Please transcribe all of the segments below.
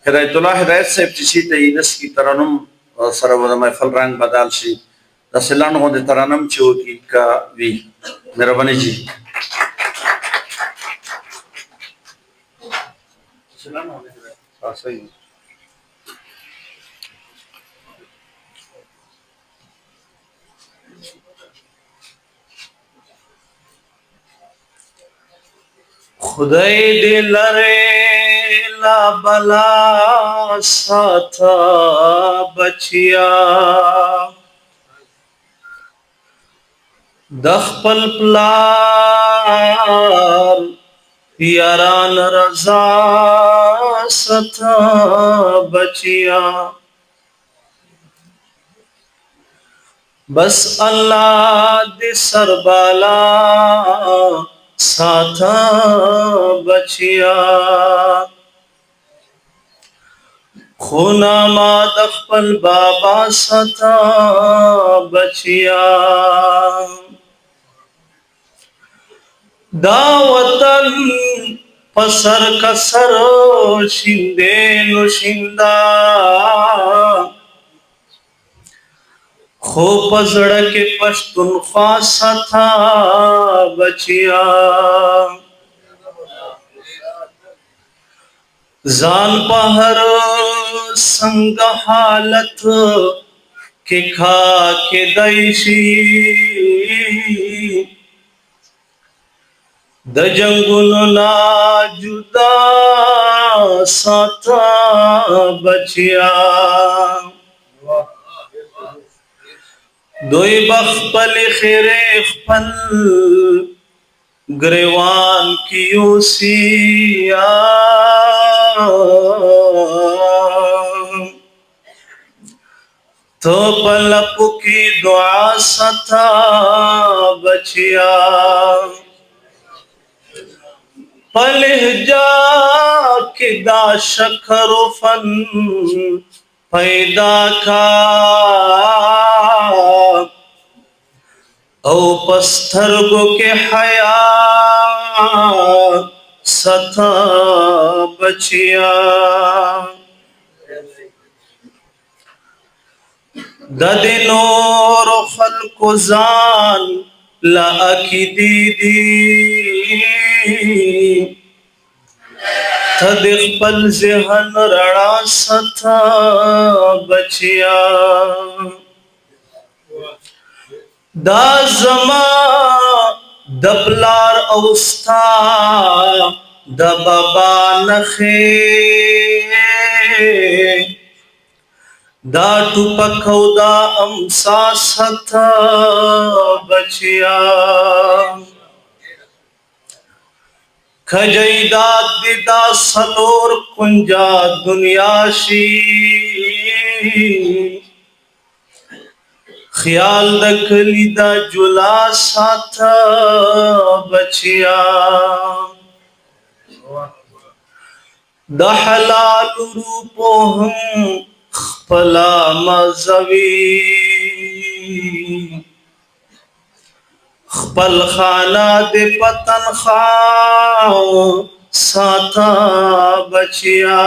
هدایت الله هدایت صاحب چې شي ته یې نس کی ترنم سره به د محفل رنګ بدل شي داسې لنډ غوندې ترنم چې وکړي که وي مهرباني جي صحیح خدای دې لره لا بلا ساته بچیا د خپل پلار یاران رضا ساته بچیا بس الله دې سربالا ساتا بچیا خونا ما دخپل بابا ساتا بچیا دا وطن پسر کسر شندے نشندہ خو پزړه کې پښتونخوا ساته بچیا ځان په هر څنګه حالت کې کھا کې دایشي د جنگونو نا جدا ساته بچیا دوی بخپل خیر خپل گریوان کیو سیا تو پلپو کی دعا ستا بچیا پلہجا کی دا شکر فن پیدا کا او پسترگو کے حیا ستا بچیا دد نور خلق زان لا اکیدی دی تدخ پل ذہن رڑا ستا بچیا دا زما دبلار اوستا د بابا نخے دا ټوپکو دا امسا ستا بچیا کجیداد دی دا سلور کنجا دنیا شی خیال د کلی دا جلا ساته بچیا د حلال روپو هم خپلا مزوی خپل خانه د پتن خاو ساته بچیا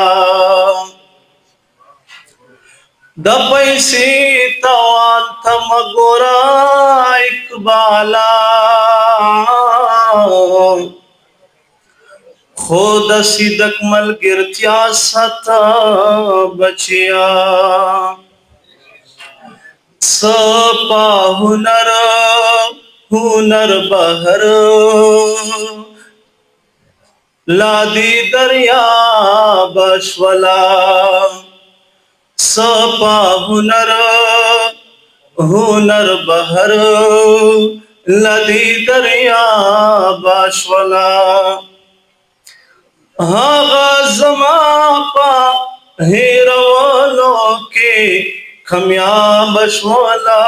د پیسې توان تمګورا اقبالا خود صدق ملګرتیا ساته بچیا سپا هنر بهر لادی دریا بشولا سپا هنر بهر لدی دریا باشولا هاغا زما پا ہیرولو کے کمیاب بشولا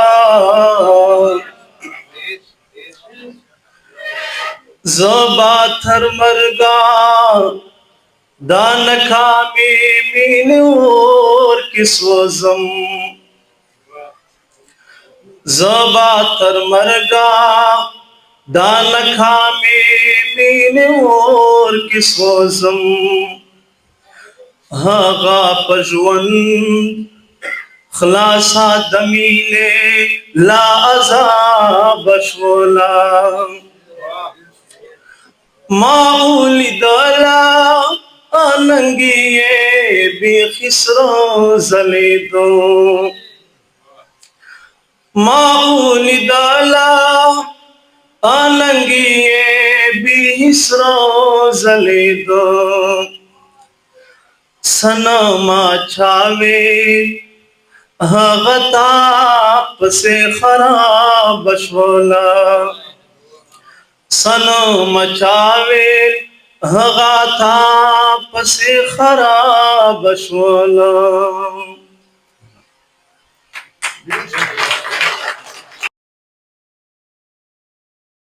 زبا تھر مرگا دان کامی مینور کس وزم زبا تر مرگا دان کامی مینور کس وزم هغه پژوند خلاصا دمینه لا عذاب شولا ماولی دالا آننگیه بی خسرو زلیدو ماولی دالا آننگیه بی خسرو زلیدو सनमा छावे ताप से खराब शोला सनमा छावे ताप से खराब शोला